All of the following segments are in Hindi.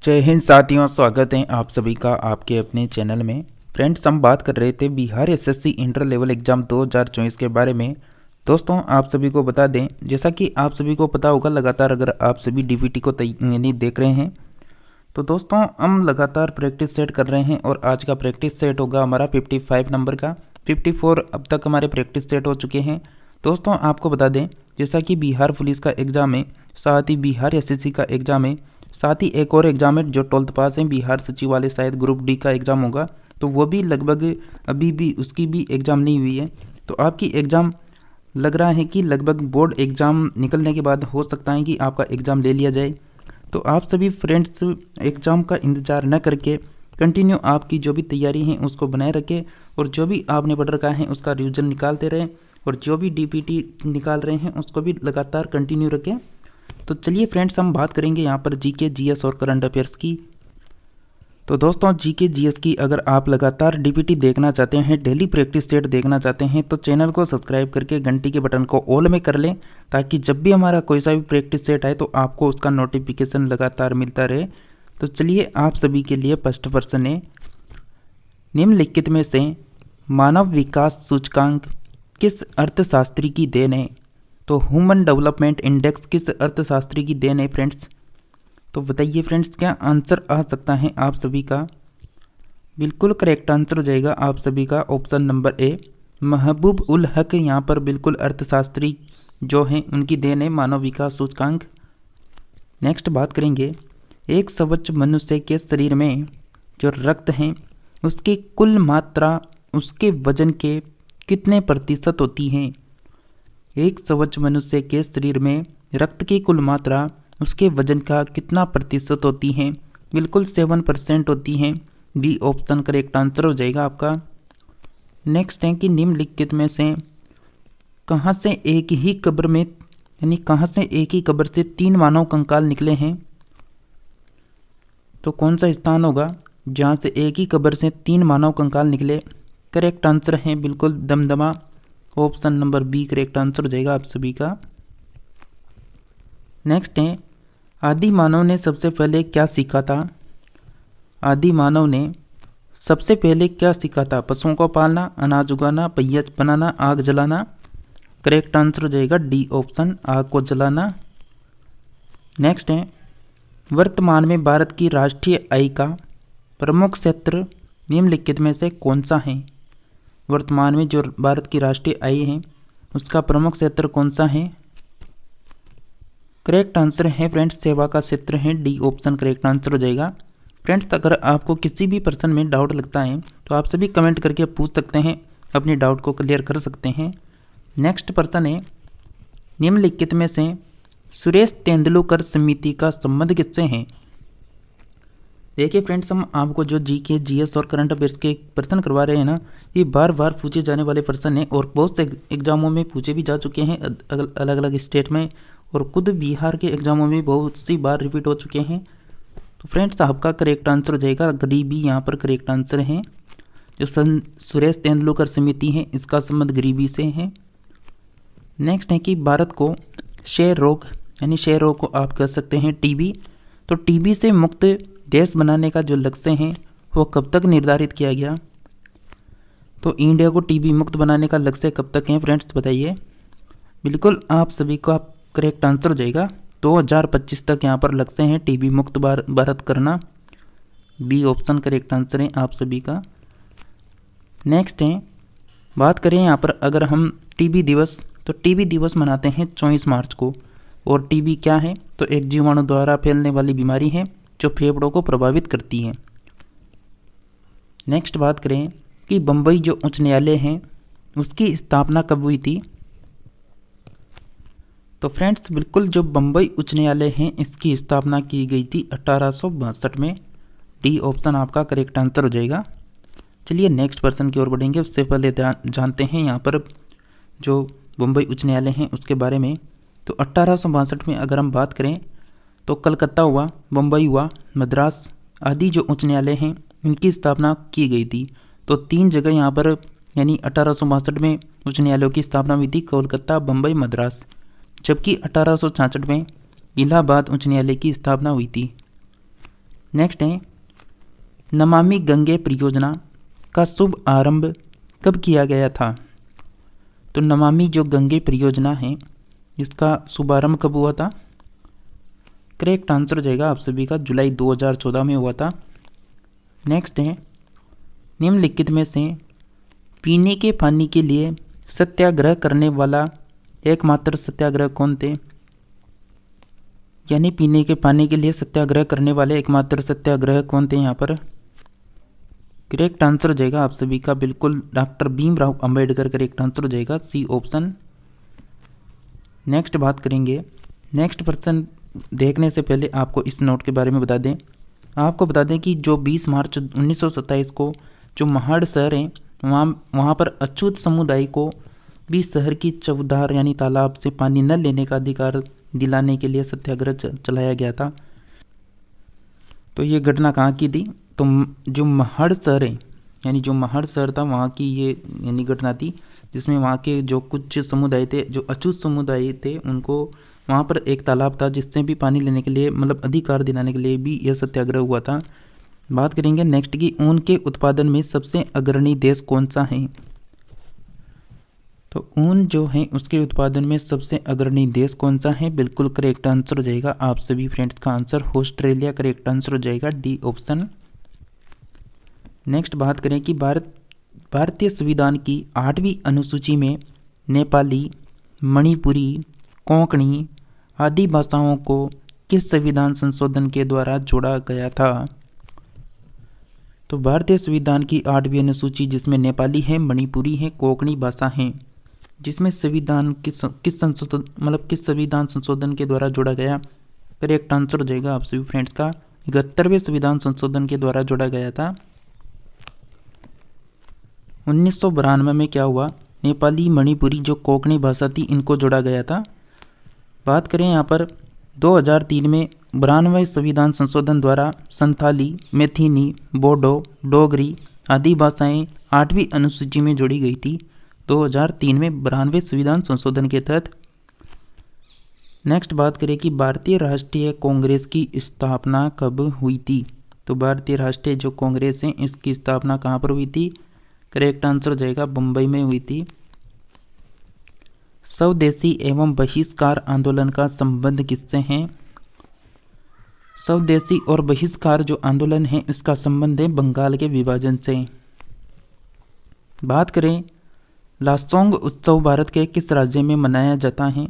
जय हिंद साथियों, स्वागत है आप सभी का आपके अपने चैनल में। फ्रेंड्स, हम बात कर रहे थे Bihar SSC inter level exam 2024 के बारे में। दोस्तों, आप सभी को बता दें, जैसा कि आप सभी को पता होगा, लगातार अगर आप सभी डीबीटी को यानी देख रहे हैं तो दोस्तों हम लगातार प्रैक्टिस सेट कर रहे हैं और आज का प्रैक्टिस सेट होगा हमारा 55 नंबर का। 54 अब तक हमारे प्रैक्टिस सेट हो चुके हैं। दोस्तों, आपको बता दें, जैसा कि बिहार पुलिस का एग्ज़ाम है, साथ ही बिहार एसएससी का एग्ज़ाम है, साथ ही एक और एग्ज़ाम है जो 12th पास है, बिहार सचिवालय शायद ग्रुप डी का एग्ज़ाम होगा, तो वो भी लगभग अभी भी उसकी भी एग्ज़ाम नहीं हुई है। तो आपकी एग्ज़ाम लग रहा है कि लगभग बोर्ड एग्ज़ाम निकलने के बाद हो सकता है कि आपका एग्ज़ाम ले लिया जाए। तो आप सभी फ्रेंड्स एग्ज़ाम का इंतज़ार न करके कंटिन्यू आपकी जो भी तैयारी है उसको बनाए रखें और जो भी आपने पढ़ रखा है उसका रिवीजन निकालते रहें और जो भी डीपीटी निकाल रहे हैं उसको भी लगातार कंटिन्यू रखें। तो चलिए फ्रेंड्स, हम बात करेंगे यहाँ पर जीके, जीएस और करंट अफेयर्स की। तो दोस्तों, जीके जीएस की अगर आप लगातार डीपीटी देखना चाहते हैं, डेली प्रैक्टिस सेट देखना चाहते हैं, तो चैनल को सब्सक्राइब करके घंटी के बटन को ऑल में कर लें, ताकि जब भी हमारा कोई सा भी प्रैक्टिस सेट आए तो आपको उसका नोटिफिकेशन लगातार मिलता रहे। तो चलिए, आप सभी के लिए फर्स्ट प्रश्न है, निम्नलिखित में से मानव विकास सूचकांक किस अर्थशास्त्री की देन है? तो ह्यूमन डेवलपमेंट इंडेक्स किस अर्थशास्त्री की देन है फ्रेंड्स? तो बताइए फ्रेंड्स, क्या आंसर आ सकता है आप सभी का? बिल्कुल करेक्ट आंसर हो जाएगा आप सभी का ऑप्शन नंबर ए, महबूब उल हक यहाँ पर बिल्कुल अर्थशास्त्री जो हैं उनकी देन है मानव विकास सूचकांक। नेक्स्ट बात करेंगे, एक स्वच्छ मनुष्य के शरीर में जो रक्त है उसकी कुल मात्रा उसके वजन के कितने प्रतिशत होती है? एक स्वच्छ मनुष्य के शरीर में रक्त की कुल मात्रा उसके वजन का कितना प्रतिशत होती है? बिल्कुल 7% होती है। बी ऑप्शन करेक्ट आंसर हो जाएगा आपका। नेक्स्ट है कि निम्नलिखित में से कहाँ से एक ही कब्र में यानी कहाँ से एक ही कब्र से 3 मानव कंकाल निकले हैं? तो कौन सा स्थान होगा जहाँ से एक ही कब्र से 3 मानव कंकाल निकले? करेक्ट आंसर है बिल्कुल Damdama, option number B correct answer हो जाएगा आप सभी का। नेक्स्ट है, आदि मानव ने सबसे पहले क्या सीखा था? आदि मानव ने सबसे पहले क्या सीखा था? पशुओं को पालना, अनाज उगाना, पहिया बनाना, आग जलाना। करेक्ट आंसर हो जाएगा डी ऑप्शन, आग को जलाना। नेक्स्ट है, वर्तमान में भारत की राष्ट्रीय आय का प्रमुख क्षेत्र निम्नलिखित में से कौन सा है? वर्तमान में जो भारत की राष्ट्रीय आय है उसका प्रमुख क्षेत्र कौन सा है? करेक्ट आंसर है फ्रेंड्स, सेवा का क्षेत्र है। डी ऑप्शन करेक्ट आंसर हो जाएगा। फ्रेंड्स, अगर आपको किसी भी प्रश्न में डाउट लगता है तो आप सभी कमेंट करके पूछ सकते हैं, अपने डाउट को क्लियर कर सकते हैं। नेक्स्ट प्रश्न है, निम्नलिखित में से सुरेश तेंदुलकर समिति का संबंध किससे है? देखिए फ्रेंड्स, हम आपको जो जीके, जीएस और करंट अफेयर्स के प्रश्न करवा रहे हैं ना, ये बार बार पूछे जाने वाले प्रश्न हैं और बहुत से एग्जामों में पूछे भी जा चुके हैं अलग अलग स्टेट में, और खुद बिहार के एग्जामों में बहुत सी बार रिपीट हो चुके हैं। तो फ्रेंड्स, आपका करेक्ट आंसर हो जाएगा गरीबी, यहाँ पर करेक्ट आंसर है। जो सुरेश तेंदुलकर समिति है इसका संबंध गरीबी से है। नेक्स्ट है कि भारत को क्षय रोग यानी क्षय रोग को आप कह सकते हैं टीबी, तो टीबी से मुक्त देश बनाने का जो लक्ष्य है वो कब तक निर्धारित किया गया? तो इंडिया को टीबी मुक्त बनाने का लक्ष्य कब तक है फ्रेंड्स, बताइए। बिल्कुल आप सभी का करेक्ट आंसर हो जाएगा 2025 तक यहाँ पर लक्ष्य है टीबी मुक्त भारत करना। बी ऑप्शन करेक्ट आंसर है आप सभी का। नेक्स्ट है, बात करें यहाँ पर अगर हम टीबी दिवस, तो टीबी दिवस मनाते हैं 24 मार्च को। और टीबी क्या है? तो एक जीवाणु द्वारा फैलने वाली बीमारी है जो फेफड़ों को प्रभावित करती है। नेक्स्ट बात करें कि बम्बई जो उच्च न्यायालय है उसकी स्थापना कब हुई थी? तो फ्रेंड्स, बिल्कुल जो बम्बई उच्च न्यायालय है इसकी स्थापना की गई थी 1862 में। डी ऑप्शन आपका करेक्ट आंसर हो जाएगा। चलिए नेक्स्ट प्रश्न की ओर बढ़ेंगे, उससे पहले जानते हैं यहाँ पर जो बम्बई उच्च न्यायालय है उसके बारे में। तो 1862 में अगर हम बात करें तो कलकत्ता हुआ, बम्बई हुआ, मद्रास आदि जो उच्च न्यायालय हैं इनकी स्थापना की गई थी। तो 3 जगह यहाँ पर यानी 1862 में उच्च न्यायालयों की स्थापना हुई थी, कोलकाता, बम्बई, मद्रास। जबकि 1866 में इलाहाबाद उच्च न्यायालय की स्थापना हुई थी। नेक्स्ट है नमामि गंगे परियोजना का शुभ आरंभ कब किया गया था। तो नमामि जो गंगे परियोजना है इसका शुभारंभ कब हुआ था। करेक्ट आंसर हो जाएगा आप सभी का जुलाई 2014 में हुआ था। नेक्स्ट है निम्नलिखित में से पीने के पानी के लिए सत्याग्रह करने वाला एकमात्र सत्याग्रह कौन थे। यानी पीने के पानी के लिए सत्याग्रह करने वाले एकमात्र सत्याग्रह कौन थे यहाँ पर। करेक्ट आंसर हो जाएगा आप सभी का बिल्कुल doctor Bhimrao Ambedkar. Correct answer हो जाएगा सी ऑप्शन। नेक्स्ट बात करेंगे। नेक्स्ट पर्सन देखने से पहले आपको इस नोट के बारे में बता दें। आपको बता दें कि जो 20 मार्च 1927 को जो महाड़ शहर है वहाँ पर अछूत समुदाय को भी शहर की चौधार यानी तालाब से पानी न लेने का अधिकार दिलाने के लिए सत्याग्रह चलाया गया था। तो ये घटना कहाँ की थी। तो जो महाड़ शहर है यानी जो महाड़ शहर था वहाँ की ये यानी घटना थी जिसमें वहाँ के जो कुछ समुदाय थे जो अछूत समुदाय थे उनको वहाँ पर एक तालाब था जिससे भी पानी लेने के लिए मतलब अधिकार दिलाने के लिए भी यह सत्याग्रह हुआ था। बात करेंगे नेक्स्ट की ऊन के उत्पादन में सबसे अग्रणी देश कौन सा है। तो ऊन जो है उसके उत्पादन में सबसे अग्रणी देश कौन सा है। बिल्कुल करेक्ट आंसर हो जाएगा आप सभी फ्रेंड्स का आंसर ऑस्ट्रेलिया। करेक्ट आंसर हो जाएगा डी ऑप्शन। नेक्स्ट बात करें कि भारतीय संविधान की 8वीं अनुसूची में नेपाली, मणिपुरी, कोंकणी आदि भाषाओं को किस संविधान संशोधन के द्वारा जोड़ा गया था। तो भारतीय संविधान की 8वीं अनुसूची जिसमें नेपाली है, मणिपुरी है, कोंकणी भाषा है, जिसमें संविधान किस संविधान संशोधन के द्वारा जोड़ा गया। करेक्ट आंसर हो जाएगा आप सभी फ्रेंड्स का 71वें संविधान संशोधन के द्वारा जोड़ा गया था। 1992 में क्या हुआ, नेपाली, मणिपुरी जो कोंकणी भाषा थी इनको जोड़ा गया था। बात करें यहाँ पर 2003 में 92वें संविधान संशोधन द्वारा संथाली, मैथिली, बोडो, डोगरी आदि भाषाएं 8वीं अनुसूची में जोड़ी गई थी 2003 में 92वें संविधान संशोधन के तहत। नेक्स्ट बात करें कि भारतीय राष्ट्रीय कांग्रेस की स्थापना कब हुई थी। तो भारतीय राष्ट्रीय जो कांग्रेस है इसकी स्थापना कहाँ पर हुई थी। करेक्ट आंसर हो जाएगा बम्बई में हुई थी। स्वदेशी एवं बहिष्कार आंदोलन का संबंध किससे है। स्वदेशी और बहिष्कार जो आंदोलन है इसका संबंध है बंगाल के विभाजन से। बात करें लाचोंग उत्सव भारत के किस राज्य में मनाया जाता है।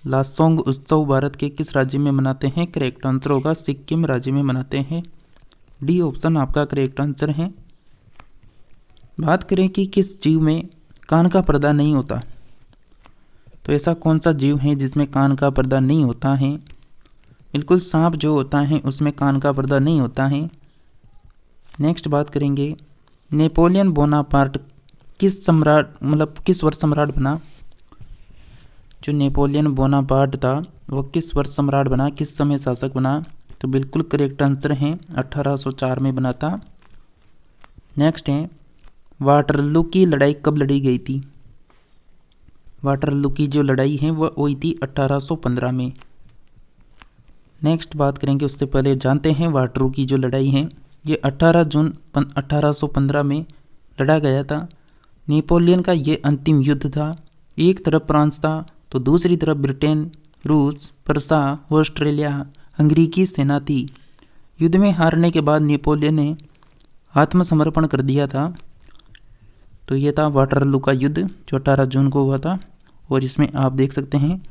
लाचोंग उत्सव भारत के किस राज्य में मनाते हैं। करेक्ट आंसर होगा सिक्किम राज्य में मनाते हैं। डी ऑप्शन आपका करेक्ट आंसर है। बात करें कि किस जीव में कान का पर्दा नहीं होता। तो ऐसा कौन सा जीव है जिसमें कान का पर्दा नहीं होता है। बिल्कुल सांप जो होता है उसमें कान का पर्दा नहीं होता है। नेक्स्ट बात करेंगे नेपोलियन बोनापार्ट किस वर्ष सम्राट बना। जो नेपोलियन बोनापार्ट था वो किस वर्ष सम्राट बना, किस समय शासक बना। तो बिल्कुल करेक्ट आंसर है 1804 में बना था। नेक्स्ट है वाटरलू की लड़ाई कब लड़ी गई थी। वाटरलू की जो लड़ाई है वह हुई थी 1815 में। नेक्स्ट बात करेंगे उससे पहले जानते हैं वाटरलू की जो लड़ाई है ये 18 जून 1815 में लड़ा गया था। नेपोलियन का ये अंतिम युद्ध था। एक तरफ फ्रांस था तो दूसरी तरफ ब्रिटेन, रूस, प्रसा, ऑस्ट्रेलिया, हंगरी की सेना थी। युद्ध में हारने के बाद नेपोलियन ने आत्मसमर्पण कर दिया था। तो ये था वाटरलू का युद्ध जो 18 जून को हुआ था। और इसमें आप देख सकते हैं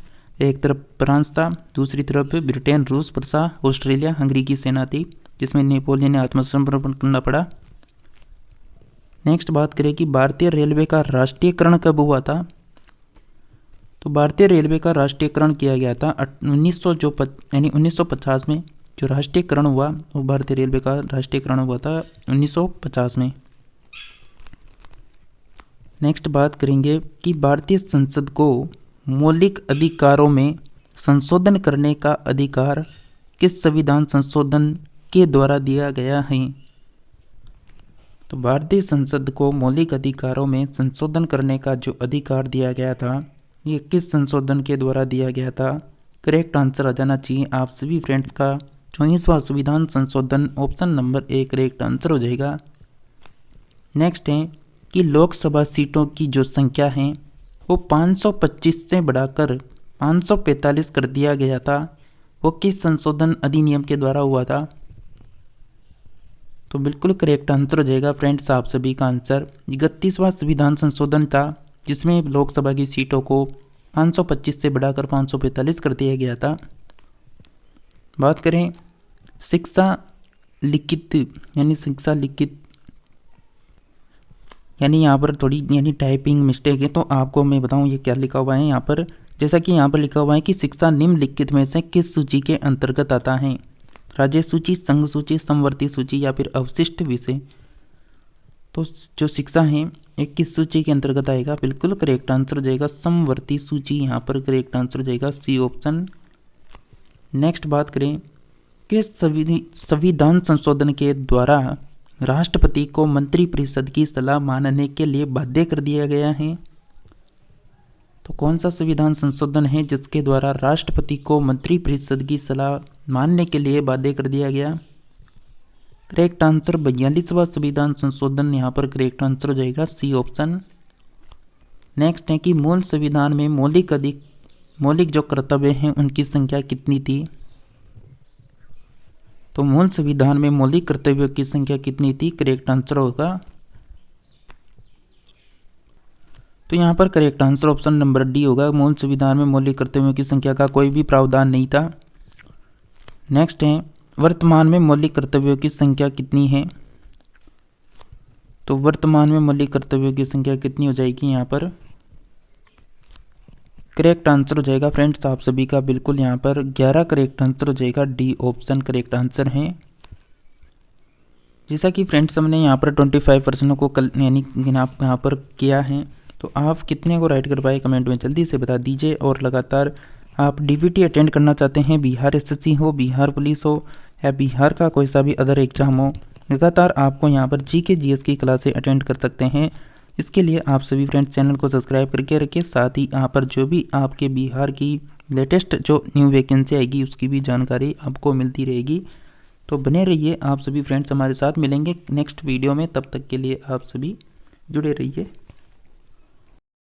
एक तरफ फ्रांस था, दूसरी तरफ ब्रिटेन, रूस, प्रसा, ऑस्ट्रेलिया, हंगरी की सेना थी जिसमें नेपोलियन ने आत्मसमर्पण करना पड़ा। नेक्स्ट बात करें कि भारतीय रेलवे का राष्ट्रीयकरण कब हुआ था। तो भारतीय रेलवे का राष्ट्रीयकरण किया गया था 1950 में। जो राष्ट्रीयकरण हुआ वो भारतीय रेलवे का राष्ट्रीयकरण हुआ था 1950 में। नेक्स्ट बात करेंगे कि भारतीय संसद को मौलिक अधिकारों में संशोधन करने का अधिकार किस संविधान संशोधन के द्वारा दिया गया है। तो भारतीय संसद को मौलिक अधिकारों में संशोधन करने का जो अधिकार दिया गया था ये किस संशोधन के द्वारा दिया गया था। करेक्ट आंसर आ जाना चाहिए आप सभी फ्रेंड्स का 24वां संविधान संशोधन option number A correct answer हो जाएगा। नेक्स्ट है कि लोकसभा सीटों की जो संख्या है वो 525 से बढ़ाकर 545 कर दिया गया था, वो किस संशोधन अधिनियम के द्वारा हुआ था? तो बिल्कुल करेक्ट आंसर हो जाएगा फ्रेंड्स आप सभी का आंसर 31वां संविधान संशोधन था, जिसमें लोकसभा की सीटों को 525 से बढ़ाकर 545 कर दिया गया था। बात करें शिक्षा लिखित यानी यहाँ पर थोड़ी टाइपिंग मिस्टेक है, तो आपको मैं बताऊँ ये क्या लिखा हुआ है यहाँ पर। जैसा कि यहाँ पर लिखा हुआ है कि शिक्षा निम्नलिखित में से किस सूची के अंतर्गत आता है? राज्य सूची, संघ सूची, समवर्ती सूची या फिर अवशिष्ट विषय। तो जो शिक्षा है एक किस सूची के अंतर्गत आएगा? बिल्कुल करेक्ट आंसर हो जाएगा समवर्ती सूची, यहाँ पर करेक्ट आंसर हो जाएगा सी ऑप्शन। नेक्स्ट बात करें कि संविधान संशोधन के द्वारा राष्ट्रपति को मंत्रिपरिषद की सलाह मानने के लिए बाध्य कर दिया गया है। तो कौन सा संविधान संशोधन है जिसके द्वारा राष्ट्रपति को मंत्रिपरिषद की सलाह मानने के लिए बाध्य कर दिया गया? करेक्ट आंसर 42वां संविधान संशोधन, यहाँ पर करेक्ट आंसर हो जाएगा सी ऑप्शन। नेक्स्ट है कि मूल संविधान में मौलिक जो कर्तव्य हैं उनकी संख्या कितनी थी? तो मूल संविधान में मौलिक कर्तव्यों की संख्या कितनी थी? करेक्ट आंसर होगा, तो यहाँ पर correct answer option number D होगा। मूल संविधान में मौलिक कर्तव्यों की संख्या का कोई भी प्रावधान नहीं था। नेक्स्ट है वर्तमान में मौलिक कर्तव्यों की संख्या कितनी है? तो वर्तमान में मौलिक कर्तव्यों की संख्या कितनी हो जाएगी? यहाँ पर करेक्ट आंसर हो जाएगा फ्रेंड्स आप सभी का बिल्कुल यहाँ पर 11 करेक्ट आंसर हो जाएगा, डी ऑप्शन करेक्ट आंसर है। जैसा कि फ्रेंड्स हमने यहाँ पर 25% को यहाँ पर किया है, तो आप कितने को राइट कर पाए कमेंट में जल्दी से बता दीजिए। और लगातार आप डीवीटी अटेंड करना चाहते हैं, बिहार एसएससी हो, बिहार पुलिस हो या बिहार का कोई सा भी अदर एग्जाम हो, लगातार आपको यहाँ पर जीके जीएस की क्लासें अटेंड कर सकते हैं। इसके लिए आप सभी फ्रेंड्स चैनल को सब्सक्राइब करके रखिए, साथ ही यहाँ पर जो भी आपके बिहार की लेटेस्ट जो न्यू वैकेंसी आएगी उसकी भी जानकारी आपको मिलती रहेगी। तो बने रहिए आप सभी फ्रेंड्स हमारे साथ, मिलेंगे नेक्स्ट वीडियो में, तब तक के लिए आप सभी जुड़े रहिए।